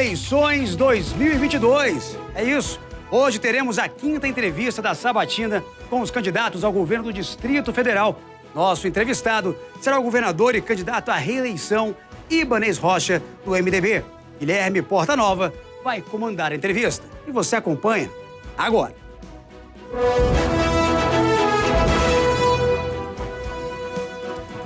Eleições 2022. É isso. Hoje teremos a 5ª entrevista da Sabatina com os candidatos ao governo do Distrito Federal. Nosso entrevistado será o governador e candidato à reeleição Ibanez Rocha, do MDB. Guilherme Portanova vai comandar a entrevista. E você acompanha agora.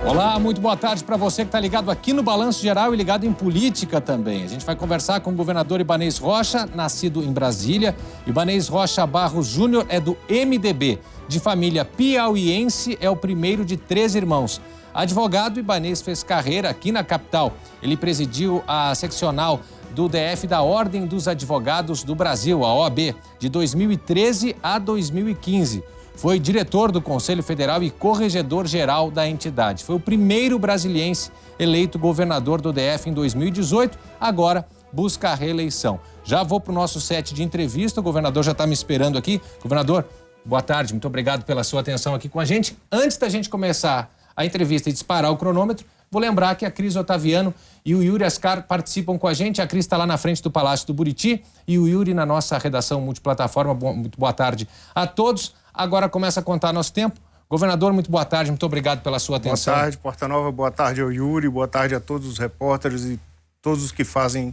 Olá, muito boa tarde para você que está ligado aqui no Balanço Geral e ligado em política também. A gente vai conversar com o governador Ibanez Rocha, nascido em Brasília. Ibanez Rocha Barros Júnior é do MDB, de família piauiense, é o primeiro de 3 irmãos. Advogado, Ibanez fez carreira aqui na capital. Ele presidiu a seccional do DF da Ordem dos Advogados do Brasil, a OAB, de 2013 a 2015. Foi diretor do Conselho Federal e corregedor-geral da entidade. Foi o primeiro brasiliense eleito governador do DF em 2018, agora busca a reeleição. Já vou para o nosso set de entrevista, o governador já está me esperando aqui. Governador, boa tarde, muito obrigado pela sua atenção aqui com a gente. Antes da gente começar a entrevista e disparar o cronômetro, vou lembrar que a Cris Otaviano e o Yuri Ascar participam com a gente. A Cris está lá na frente do Palácio do Buriti e o Yuri na nossa redação multiplataforma. Muito boa tarde a todos. Agora começa a contar nosso tempo. Governador, muito boa tarde, muito obrigado pela sua atenção. Boa tarde, Portanova, boa tarde ao Yuri, boa tarde a todos os repórteres e todos os que fazem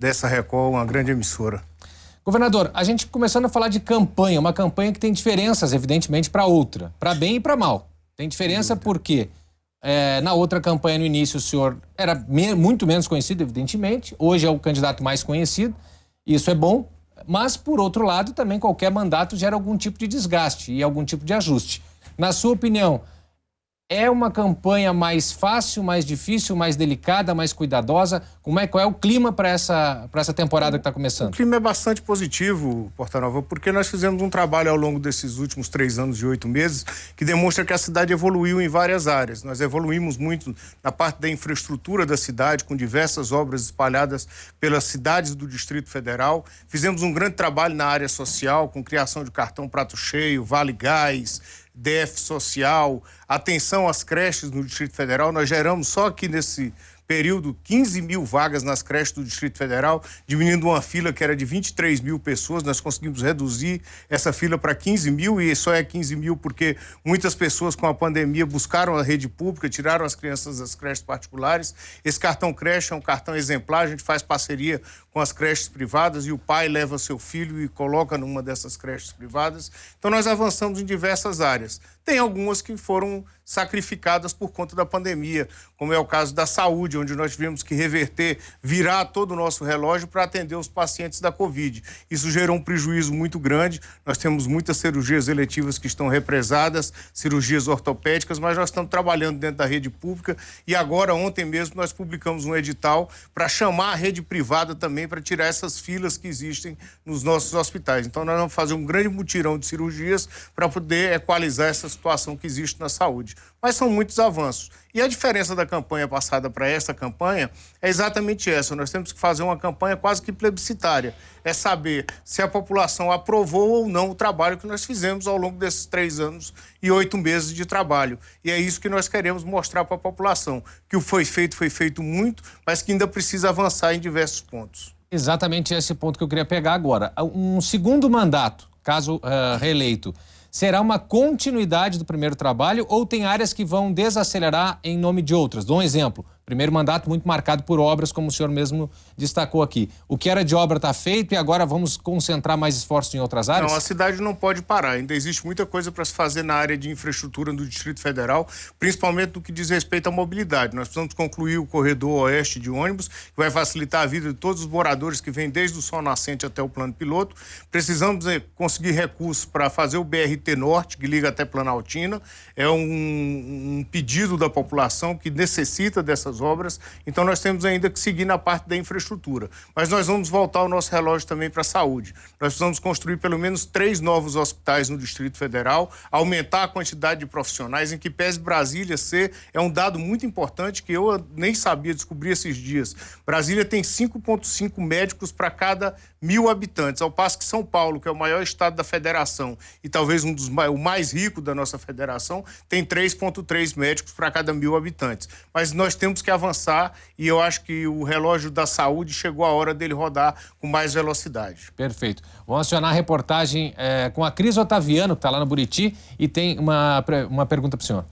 dessa Record uma grande emissora. Governador, a gente começando a falar de campanha, uma campanha que tem diferenças, evidentemente, para outra, para bem e para mal. Tem diferença porque na outra campanha, no início, o senhor era muito menos conhecido, evidentemente. Hoje é o candidato mais conhecido, isso é bom. Mas, por outro lado, também qualquer mandato gera algum tipo de desgaste e algum tipo de ajuste. Na sua opinião, é uma campanha mais fácil, mais difícil, mais delicada, mais cuidadosa? Qual é o clima para essa temporada que está começando? O clima é bastante positivo, Portanova, porque nós fizemos um trabalho ao longo desses últimos 3 anos e 8 meses que demonstra que a cidade evoluiu em várias áreas. Nós evoluímos muito na parte da infraestrutura da cidade, com diversas obras espalhadas pelas cidades do Distrito Federal. Fizemos um grande trabalho na área social, com criação de cartão prato cheio, Vale Gás, DF Social, atenção às creches no Distrito Federal. Nós geramos só aqui nesse período 15 mil vagas nas creches do Distrito Federal, diminuindo uma fila que era de 23 mil pessoas. Nós conseguimos reduzir essa fila para 15 mil e só é 15 mil porque muitas pessoas com a pandemia buscaram a rede pública, tiraram as crianças das creches particulares. Esse cartão creche é um cartão exemplar, a gente faz parceria com as creches privadas e o pai leva seu filho e coloca numa dessas creches privadas. Então nós avançamos em diversas áreas. Tem algumas que foram sacrificadas por conta da pandemia, como é o caso da saúde, onde nós tivemos que reverter, virar todo o nosso relógio para atender os pacientes da Covid. Isso gerou um prejuízo muito grande. Nós temos muitas cirurgias eletivas que estão represadas, cirurgias ortopédicas, mas nós estamos trabalhando dentro da rede pública e agora, ontem mesmo, nós publicamos um edital para chamar a rede privada também para tirar essas filas que existem nos nossos hospitais. Então, nós vamos fazer um grande mutirão de cirurgias para poder equalizar essa situação que existe na saúde. Mas são muitos avanços. E a diferença da campanha passada para esta campanha é exatamente essa. Nós temos que fazer uma campanha quase que plebiscitária. É saber se a população aprovou ou não o trabalho que nós fizemos ao longo desses 3 anos e 8 meses de trabalho. E é isso que nós queremos mostrar para a população. Que o foi feito muito, mas que ainda precisa avançar em diversos pontos. Exatamente esse ponto que eu queria pegar agora. Um segundo mandato, caso reeleito, será uma continuidade do primeiro trabalho ou tem áreas que vão desacelerar em nome de outras? Dou um exemplo. Primeiro mandato muito marcado por obras, como o senhor mesmo destacou aqui. O que era de obra está feito e agora vamos concentrar mais esforços em outras áreas? Não, a cidade não pode parar. Ainda existe muita coisa para se fazer na área de infraestrutura do Distrito Federal, principalmente no que diz respeito à mobilidade. Nós precisamos concluir o corredor oeste de ônibus, que vai facilitar a vida de todos os moradores que vêm desde o Sol Nascente até o Plano Piloto. Precisamos conseguir recursos para fazer o BRT Norte, que liga até Planaltina. É um pedido da população que necessita dessas obras, então nós temos ainda que seguir na parte da infraestrutura. Mas nós vamos voltar o nosso relógio também para a saúde. Nós precisamos construir pelo menos 3 novos hospitais no Distrito Federal, aumentar a quantidade de profissionais, em que pese Brasília é um dado muito importante que eu nem sabia, descobrir esses dias. Brasília tem 5,5 médicos para cada 1.000 habitantes, ao passo que São Paulo, que é o maior estado da federação e talvez o mais rico da nossa federação, tem 3,3 médicos para cada 1.000 habitantes. Mas nós temos que avançar e eu acho que o relógio da saúde chegou a hora dele rodar com mais velocidade. Perfeito. Vamos acionar a reportagem com a Cris Otaviano, que está lá no Buriti, e tem uma pergunta para o senhor.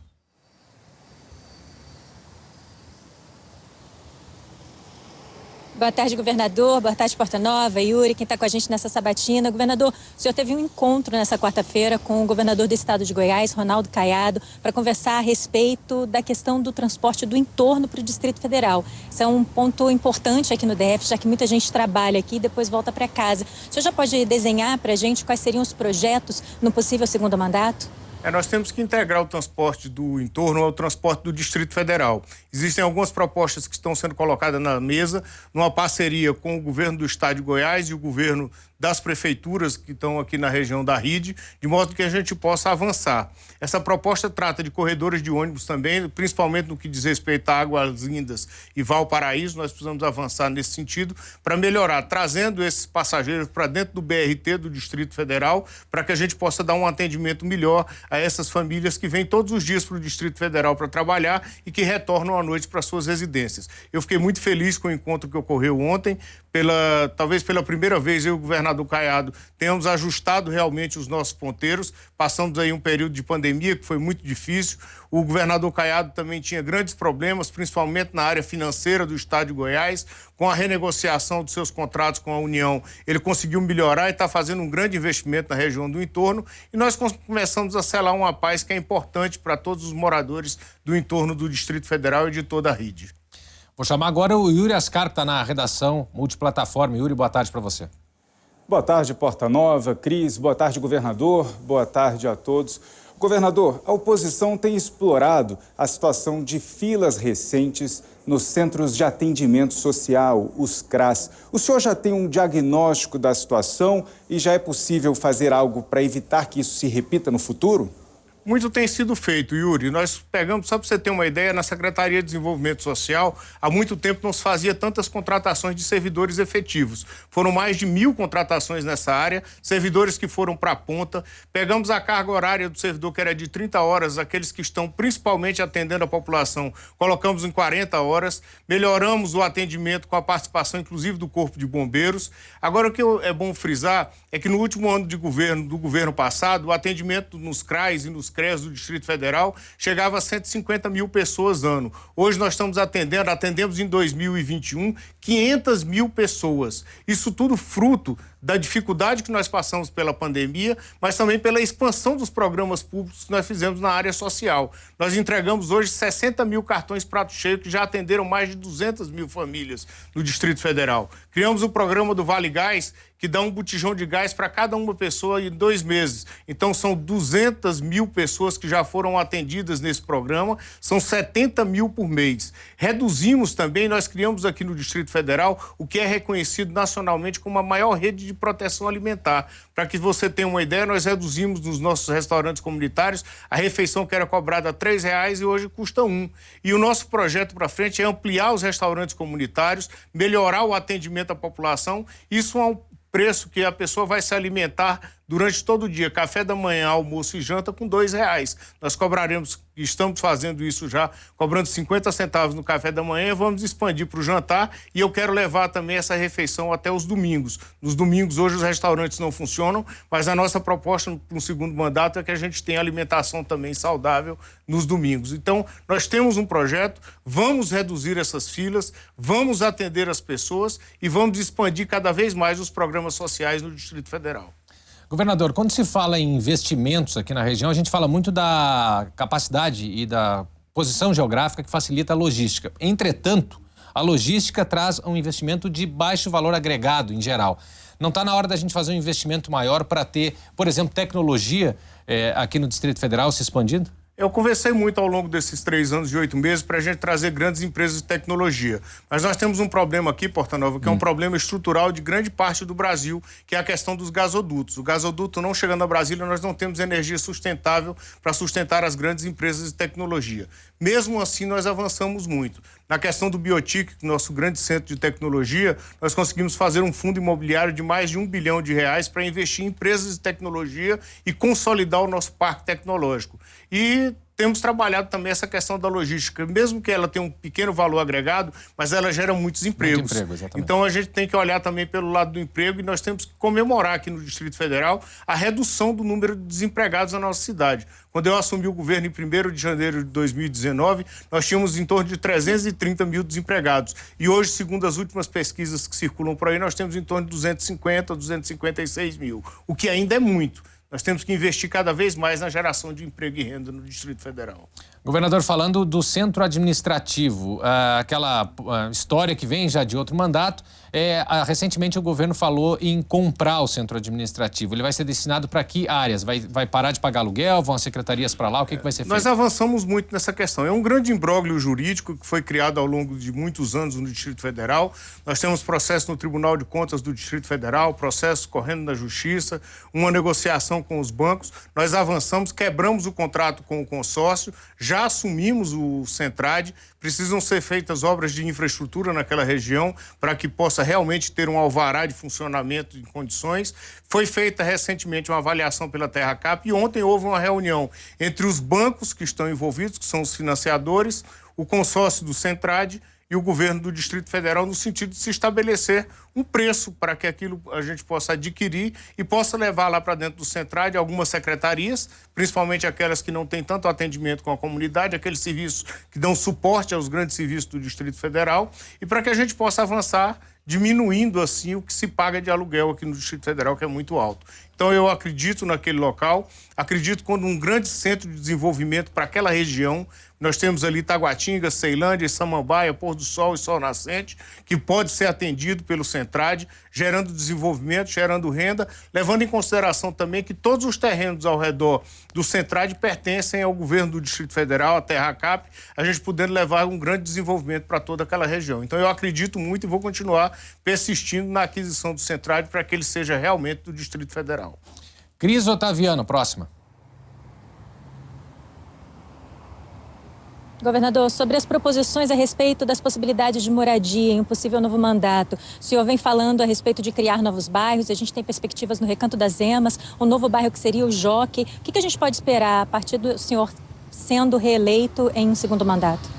Boa tarde, governador. Boa tarde, Porta Nova, Yuri, quem está com a gente nessa sabatina. Governador, o senhor teve um encontro nessa quarta-feira com o governador do estado de Goiás, Ronaldo Caiado, para conversar a respeito da questão do transporte do entorno para o Distrito Federal. Isso é um ponto importante aqui no DF, já que muita gente trabalha aqui e depois volta para casa. O senhor já pode desenhar para a gente quais seriam os projetos no possível segundo mandato? Nós temos que integrar o transporte do entorno ao transporte do Distrito Federal. Existem algumas propostas que estão sendo colocadas na mesa, numa parceria com o governo do estado de Goiás e o governo das prefeituras que estão aqui na região da RIDE, de modo que a gente possa avançar. Essa proposta trata de corredores de ônibus também, principalmente no que diz respeito a Águas Lindas e Valparaíso. Nós precisamos avançar nesse sentido para melhorar, trazendo esses passageiros para dentro do BRT do Distrito Federal, para que a gente possa dar um atendimento melhor a essas famílias que vêm todos os dias para o Distrito Federal para trabalhar e que retornam à noite para suas residências. Eu fiquei muito feliz com o encontro que ocorreu ontem. Talvez pela primeira vez, eu e o governador Caiado tenhamos ajustado realmente os nossos ponteiros. Passamos aí um período de pandemia que foi muito difícil. O governador Caiado também tinha grandes problemas, principalmente na área financeira do estado de Goiás. Com a renegociação dos seus contratos com a União, ele conseguiu melhorar e está fazendo um grande investimento na região do entorno. E nós começamos a selar uma paz que é importante para todos os moradores do entorno do Distrito Federal e de toda a RIDE. Vou chamar agora o Yuri Ascar, que está na redação multiplataforma. Yuri, boa tarde para você. Boa tarde, Porta Nova, Cris, boa tarde, governador, boa tarde a todos. Governador, a oposição tem explorado a situação de filas recentes nos Centros de Atendimento Social, os CRAS. O senhor já tem um diagnóstico da situação e já é possível fazer algo para evitar que isso se repita no futuro? Muito tem sido feito, Yuri. Nós pegamos, só para você ter uma ideia, na Secretaria de Desenvolvimento Social, há muito tempo não se fazia tantas contratações de servidores efetivos. Foram mais de 1.000 contratações nessa área, servidores que foram para a ponta. Pegamos a carga horária do servidor, que era de 30 horas, aqueles que estão principalmente atendendo a população, colocamos em 40 horas. Melhoramos o atendimento com a participação, inclusive, do Corpo de Bombeiros. Agora, o que é bom frisar é que no último ano de governo, do governo passado, o atendimento nos CRAs e nos CREAS do Distrito Federal chegava a 150 mil pessoas ano. Hoje nós estamos atendemos em 2021 500 mil pessoas. Isso tudo fruto da dificuldade que nós passamos pela pandemia, mas também pela expansão dos programas públicos que nós fizemos na área social. Nós entregamos hoje 60 mil cartões prato cheio que já atenderam mais de 200 mil famílias no Distrito Federal. Criamos o programa do Vale Gás, que dá um botijão de gás para cada uma pessoa em 2 meses. Então, são 200 mil pessoas que já foram atendidas nesse programa, são 70 mil por mês. Reduzimos também, nós criamos aqui no Distrito Federal o que é reconhecido nacionalmente como a maior rede de proteção alimentar. Para que você tenha uma ideia, nós reduzimos nos nossos restaurantes comunitários a refeição que era cobrada a R$3 e hoje custa R$1. E o nosso projeto para frente é ampliar os restaurantes comunitários, melhorar o atendimento à população. Isso é um preço que a pessoa vai se alimentar durante todo o dia, café da manhã, almoço e janta com R$2. Nós cobraremos, estamos fazendo isso já, cobrando 50 centavos no café da manhã, vamos expandir para o jantar e eu quero levar também essa refeição até os domingos. Nos domingos, hoje, os restaurantes não funcionam, mas a nossa proposta para um segundo mandato é que a gente tenha alimentação também saudável nos domingos. Então, nós temos um projeto, vamos reduzir essas filas, vamos atender as pessoas e vamos expandir cada vez mais os programas sociais no Distrito Federal. Governador, quando se fala em investimentos aqui na região, a gente fala muito da capacidade e da posição geográfica que facilita a logística. Entretanto, a logística traz um investimento de baixo valor agregado em geral. Não está na hora da gente fazer um investimento maior para ter, por exemplo, tecnologia aqui no Distrito Federal se expandindo? Eu conversei muito ao longo desses 3 anos e 8 meses para a gente trazer grandes empresas de tecnologia. Mas nós temos um problema aqui, Porta Nova, que é um problema estrutural de grande parte do Brasil, que é a questão dos gasodutos. O gasoduto não chegando a Brasília, nós não temos energia sustentável para sustentar as grandes empresas de tecnologia. Mesmo assim, nós avançamos muito. Na questão do Biotic, nosso grande centro de tecnologia, nós conseguimos fazer um fundo imobiliário de mais de R$1 bilhão para investir em empresas de tecnologia e consolidar o nosso parque tecnológico. E temos trabalhado também essa questão da logística, mesmo que ela tenha um pequeno valor agregado, mas ela gera muitos empregos. Muito emprego, exatamente. Então a gente tem que olhar também pelo lado do emprego e nós temos que comemorar aqui no Distrito Federal a redução do número de desempregados na nossa cidade. Quando eu assumi o governo em 1º de janeiro de 2019, nós tínhamos em torno de 330 mil desempregados. E hoje, segundo as últimas pesquisas que circulam por aí, nós temos em torno de 250, 256 mil, o que ainda é muito. Nós temos que investir cada vez mais na geração de emprego e renda no Distrito Federal. Governador, falando do centro administrativo, aquela história que vem já de outro mandato, recentemente o governo falou em comprar o centro administrativo. Ele vai ser destinado para que áreas? Vai parar de pagar aluguel? Vão as secretarias para lá? O que vai ser feito? Nós avançamos muito nessa questão. É um grande imbróglio jurídico que foi criado ao longo de muitos anos no Distrito Federal. Nós temos processo no Tribunal de Contas do Distrito Federal, processos correndo na Justiça, uma negociação com os bancos. Nós avançamos, quebramos o contrato com o consórcio, já assumimos o Centrade, precisam ser feitas obras de infraestrutura naquela região para que possa realmente ter um alvará de funcionamento em condições. Foi feita recentemente uma avaliação pela TerraCap e ontem houve uma reunião entre os bancos que estão envolvidos, que são os financiadores, o consórcio do Centrade e o governo do Distrito Federal, no sentido de se estabelecer um preço para que aquilo a gente possa adquirir e possa levar lá para dentro do Centrade algumas secretarias, principalmente aquelas que não têm tanto atendimento com a comunidade, aqueles serviços que dão suporte aos grandes serviços do Distrito Federal, e para que a gente possa avançar diminuindo assim o que se paga de aluguel aqui no Distrito Federal, que é muito alto. Então eu acredito naquele local, acredito como um grande centro de desenvolvimento para aquela região. Nós temos ali Taguatinga, Ceilândia, Samambaia, Pôr do Sol e Sol Nascente, que pode ser atendido pelo Centrade, gerando desenvolvimento, gerando renda, levando em consideração também que todos os terrenos ao redor do Centrade pertencem ao governo do Distrito Federal, à TerraCap, a gente podendo levar um grande desenvolvimento para toda aquela região. Então eu acredito muito e vou continuar persistindo na aquisição do Centrade para que ele seja realmente do Distrito Federal. Cris Otaviano, próxima. Governador, sobre as proposições a respeito das possibilidades de moradia em um possível novo mandato, o senhor vem falando a respeito de criar novos bairros, a gente tem perspectivas no Recanto das Emas, um novo bairro que seria o Jockey. O que a gente pode esperar a partir do senhor sendo reeleito em um segundo mandato?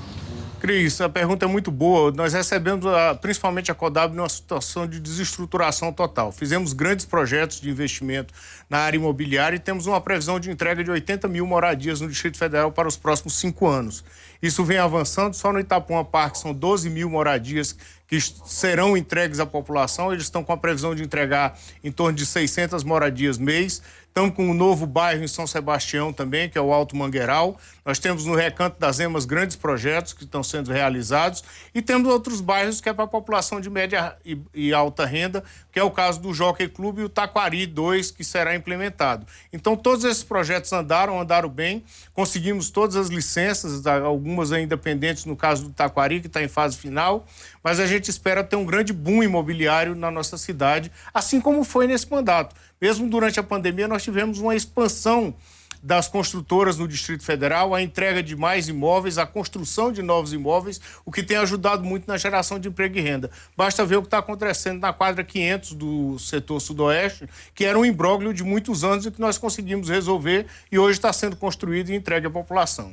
Cris, a pergunta é muito boa. Nós recebemos, principalmente a Codab, numa situação de desestruturação total. Fizemos grandes projetos de investimento na área imobiliária e temos uma previsão de entrega de 80 mil moradias no Distrito Federal para os próximos 5 anos. Isso vem avançando. Só no Itapuã Parque são 12 mil moradias que serão entregues à população. Eles estão com a previsão de entregar em torno de 600 moradias mês. Estamos com um novo bairro em São Sebastião também, que é o Alto Mangueiral. Nós temos no Recanto das Emas grandes projetos que estão sendo realizados. E temos outros bairros que é para a população de média e alta renda, que é o caso do Jockey Clube e o Taquari 2, que será implementado. Então, todos esses projetos andaram bem. Conseguimos todas as licenças, algumas ainda pendentes no caso do Taquari, que está em fase final. Mas a gente espera ter um grande boom imobiliário na nossa cidade, assim como foi nesse mandato. Mesmo durante a pandemia, nós tivemos uma expansão das construtoras no Distrito Federal, a entrega de mais imóveis, a construção de novos imóveis, o que tem ajudado muito na geração de emprego e renda. Basta ver o que está acontecendo na quadra 500 do setor sudoeste, que era um imbróglio de muitos anos e que nós conseguimos resolver e hoje está sendo construído e entregue à população.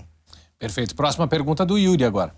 Perfeito. Próxima pergunta do Yuri agora.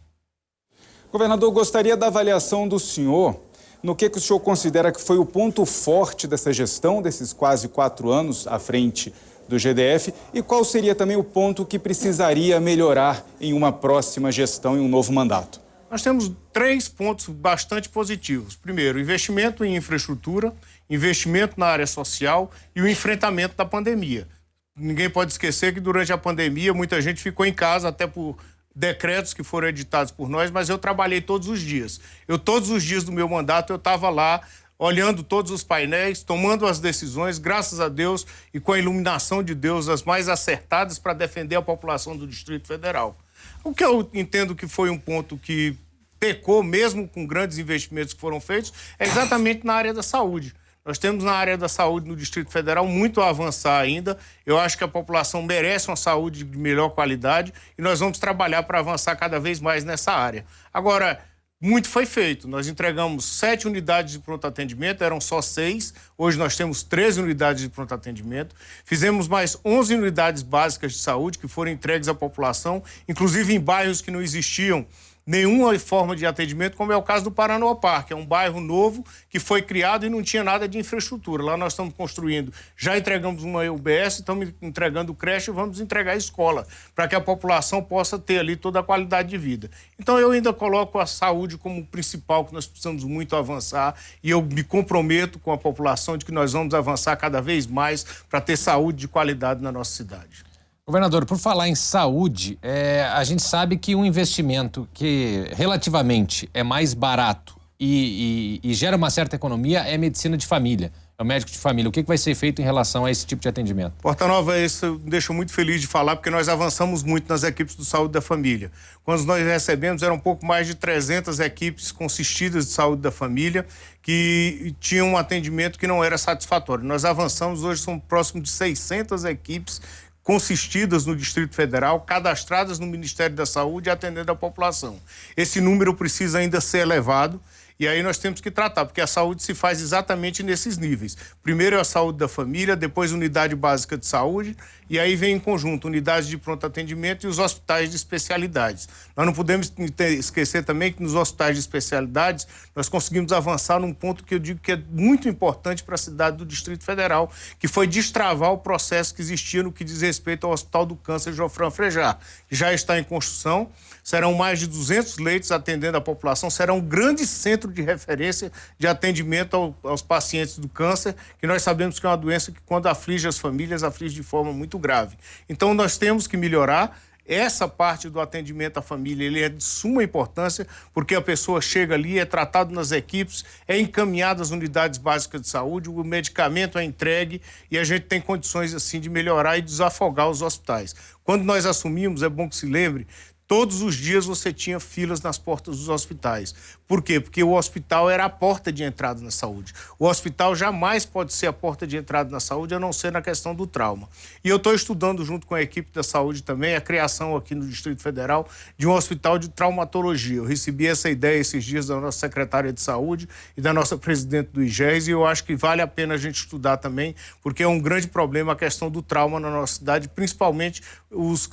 Governador, gostaria da avaliação do senhor no que o senhor considera que foi o ponto forte dessa gestão, desses quase 4 anos à frente do GDF, e qual seria também o ponto que precisaria melhorar em uma próxima gestão, em um novo mandato? Nós temos 3 pontos bastante positivos. Primeiro, investimento em infraestrutura, investimento na área social e o enfrentamento da pandemia. Ninguém pode esquecer que durante a pandemia muita gente ficou em casa até por decretos que foram editados por nós, mas eu trabalhei todos os dias. Todos os dias do meu mandato, eu estava lá, olhando todos os painéis, tomando as decisões, graças a Deus, e com a iluminação de Deus, as mais acertadas para defender a população do Distrito Federal. O que eu entendo que foi um ponto que pecou, mesmo com grandes investimentos que foram feitos, é exatamente na área da saúde. Nós temos na área da saúde no Distrito Federal muito a avançar ainda. Eu acho que a população merece uma saúde de melhor qualidade e nós vamos trabalhar para avançar cada vez mais nessa área. Agora, Muito foi feito. Nós entregamos 7 unidades de pronto atendimento, eram só 6. Hoje nós temos 13 unidades de pronto atendimento. Fizemos mais 11 unidades básicas de saúde que foram entregues à população, inclusive em bairros que não existiam nenhuma forma de atendimento, como é o caso do Paranoá Parque. É um bairro novo que foi criado e não tinha nada de infraestrutura. Lá nós estamos construindo, já entregamos uma UBS, estamos entregando creche e vamos entregar escola, para que a população possa ter ali toda a qualidade de vida. Então eu ainda coloco a saúde como principal, que nós precisamos muito avançar, e eu me comprometo com a população de que nós vamos avançar cada vez mais para ter saúde de qualidade na nossa cidade. Governador, por falar em saúde, a gente sabe que um investimento que relativamente é mais barato e gera uma certa economia é a medicina de família, é o médico de família. O que vai ser feito em relação a esse tipo de atendimento? Porta-Nova, isso me deixa muito feliz de falar, porque nós avançamos muito nas equipes de saúde da família. Quando nós recebemos, eram um pouco mais de 300 equipes consistidas de saúde da família que tinham um atendimento que não era satisfatório. Nós avançamos, hoje são próximo de 600 equipes consistidas no Distrito Federal, cadastradas no Ministério da Saúde e atendendo a população. Esse número precisa ainda ser elevado e aí nós temos que tratar, porque a saúde se faz exatamente nesses níveis. Primeiro é a saúde da família, depois unidade básica de saúde e aí vem em conjunto unidades de pronto atendimento e os hospitais de especialidades. Nós não podemos esquecer também que nos hospitais de especialidades nós conseguimos avançar num ponto que eu digo que é muito importante para a cidade do Distrito Federal, que foi destravar o processo que existia no que diz respeito ao Hospital do Câncer Geoffran Frejá, que já está em construção. Serão mais de 200 leitos atendendo a população, será um grande centro de referência de atendimento aos pacientes do câncer, que nós sabemos que é uma doença que, quando aflige as famílias, aflige de forma muito grave. Então, nós temos que melhorar. Essa parte do atendimento à família, ele é de suma importância, porque a pessoa chega ali, é tratado nas equipes, é encaminhado às unidades básicas de saúde, o medicamento é entregue e a gente tem condições, assim, de melhorar e desafogar os hospitais. Quando nós assumimos, é bom que se lembre, todos os dias você tinha filas nas portas dos hospitais. Por quê? Porque o hospital era a porta de entrada na saúde. O hospital jamais pode ser a porta de entrada na saúde, a não ser na questão do trauma. E eu estou estudando, junto com a equipe da saúde também, a criação aqui no Distrito Federal de um hospital de traumatologia. Eu recebi essa ideia esses dias da nossa secretária de saúde e da nossa presidente do IGES, e eu acho que vale a pena a gente estudar também, porque é um grande problema a questão do trauma na nossa cidade, principalmente os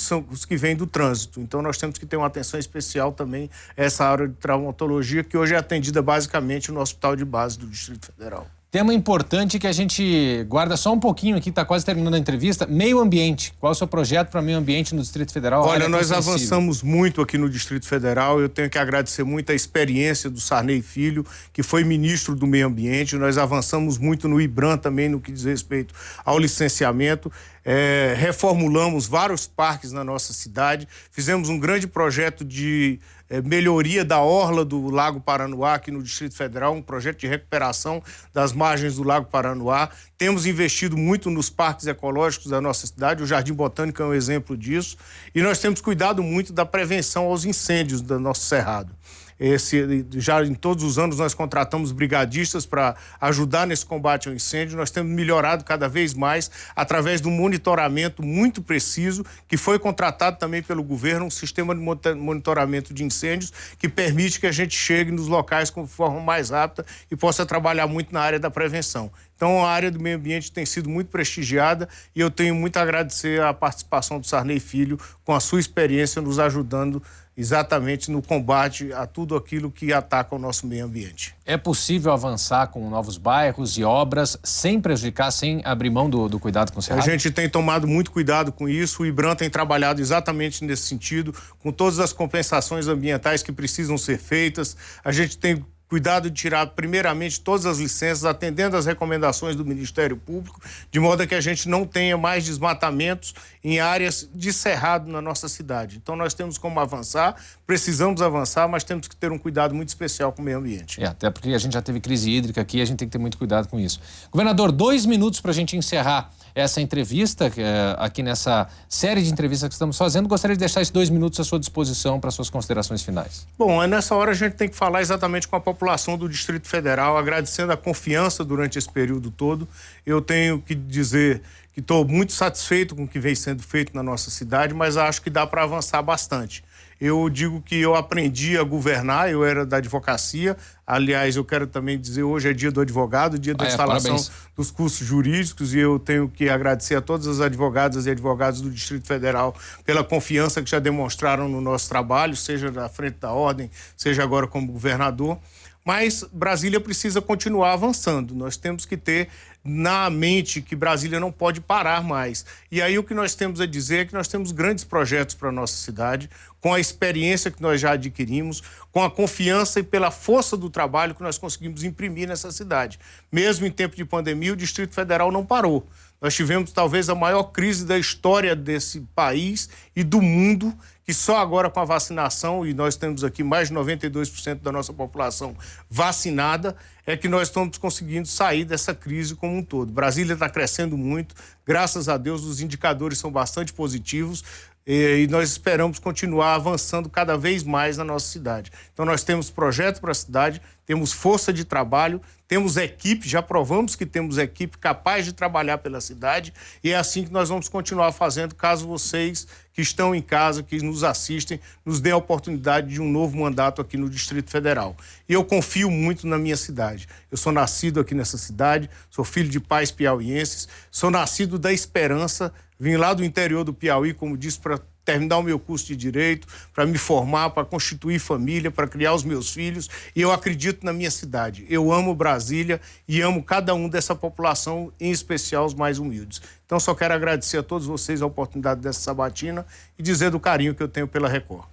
que vêm do trânsito. Então nós temos que ter uma atenção especial também a essa área de traumatologia, que hoje é atendida basicamente no Hospital de Base do Distrito Federal. Tema importante que a gente guarda só um pouquinho aqui, está quase terminando a entrevista, meio ambiente. Qual é o seu projeto para meio ambiente no Distrito Federal? Olha, nós avançamos muito aqui no Distrito Federal. Eu tenho que agradecer muito a experiência do Sarney Filho, que foi ministro do Meio Ambiente. Nós avançamos muito no IBRAM também, no que diz respeito ao licenciamento. Reformulamos vários parques na nossa cidade. Fizemos um grande projeto de melhoria da orla do Lago Paranoá aqui no Distrito Federal, um projeto de recuperação das margens do Lago Paranoá. Temos investido muito nos parques ecológicos da nossa cidade, o Jardim Botânico é um exemplo disso, e nós temos cuidado muito da prevenção aos incêndios do nosso cerrado. Já em todos os anos nós contratamos brigadistas para ajudar nesse combate ao incêndio. Nós temos melhorado cada vez mais através de um monitoramento muito preciso, que foi contratado também pelo governo, um sistema de monitoramento de incêndios que permite que a gente chegue nos locais com forma mais rápida e possa trabalhar muito na área da prevenção. Então, a área do meio ambiente tem sido muito prestigiada e eu tenho muito a agradecer a participação do Sarney Filho com a sua experiência nos ajudando exatamente no combate a tudo aquilo que ataca o nosso meio ambiente. É possível avançar com novos bairros e obras sem prejudicar, sem abrir mão do cuidado com o cerrado? A gente tem tomado muito cuidado com isso, o IBRAM tem trabalhado exatamente nesse sentido, com todas as compensações ambientais que precisam ser feitas. A gente tem cuidado de tirar, primeiramente, todas as licenças, atendendo às recomendações do Ministério Público, de modo que a gente não tenha mais desmatamentos em áreas de cerrado na nossa cidade. Então, nós temos como avançar, precisamos avançar, mas temos que ter um cuidado muito especial com o meio ambiente. Até porque a gente já teve crise hídrica aqui, a gente tem que ter muito cuidado com isso. Governador, 2 minutos para a gente encerrar essa entrevista, aqui nessa série de entrevistas que estamos fazendo. Gostaria de deixar esses 2 minutos à sua disposição para suas considerações finais. Bom, nessa hora a gente tem que falar exatamente com a população do Distrito Federal, agradecendo a confiança durante esse período todo. Eu tenho que dizer que estou muito satisfeito com o que vem sendo feito na nossa cidade, mas acho que dá para avançar bastante. Eu digo que eu aprendi a governar, eu era da advocacia. Aliás, eu quero também dizer, hoje é dia do advogado, dia da instalação dos cursos jurídicos, e eu tenho que agradecer a todas as advogadas e advogados do Distrito Federal pela confiança que já demonstraram no nosso trabalho, seja na frente da ordem, seja agora como governador. Mas Brasília precisa continuar avançando. Nós temos que ter na mente que Brasília não pode parar mais. E aí o que nós temos a dizer é que nós temos grandes projetos para a nossa cidade, com a experiência que nós já adquirimos, com a confiança e pela força do trabalho que nós conseguimos imprimir nessa cidade. Mesmo em tempo de pandemia, o Distrito Federal não parou. Nós tivemos talvez a maior crise da história desse país e do mundo, que só agora com a vacinação, e nós temos aqui mais de 92% da nossa população vacinada, é que nós estamos conseguindo sair dessa crise como um todo. Brasília está crescendo muito, graças a Deus os indicadores são bastante positivos, e nós esperamos continuar avançando cada vez mais na nossa cidade. Então nós temos projeto para a cidade, temos força de trabalho, temos equipe, já provamos que temos equipe capaz de trabalhar pela cidade, e é assim que nós vamos continuar fazendo, caso vocês que estão em casa, que nos assistem, nos dêem a oportunidade de um novo mandato aqui no Distrito Federal. E eu confio muito na minha cidade. Eu sou nascido aqui nessa cidade, sou filho de pais piauienses, sou nascido da esperança, vim lá do interior do Piauí, como disse, para terminar o meu curso de Direito, para me formar, para constituir família, para criar os meus filhos, e eu acredito na minha cidade. Eu amo Brasília e amo cada um dessa população, em especial os mais humildes. Então, só quero agradecer a todos vocês a oportunidade dessa sabatina e dizer do carinho que eu tenho pela Record.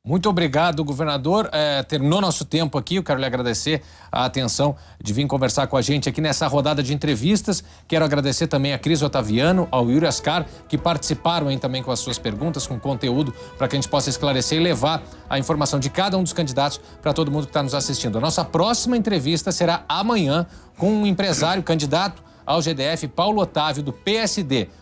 Muito obrigado, governador. Terminou nosso tempo aqui. Eu quero lhe agradecer a atenção de vir conversar com a gente aqui nessa rodada de entrevistas. Quero agradecer também a Cris Otaviano, ao Yuri Ascar, que participaram aí também com as suas perguntas, com conteúdo, para que a gente possa esclarecer e levar a informação de cada um dos candidatos para todo mundo que está nos assistindo. A nossa próxima entrevista será amanhã com um empresário candidato ao GDF, Paulo Otávio, do PSD.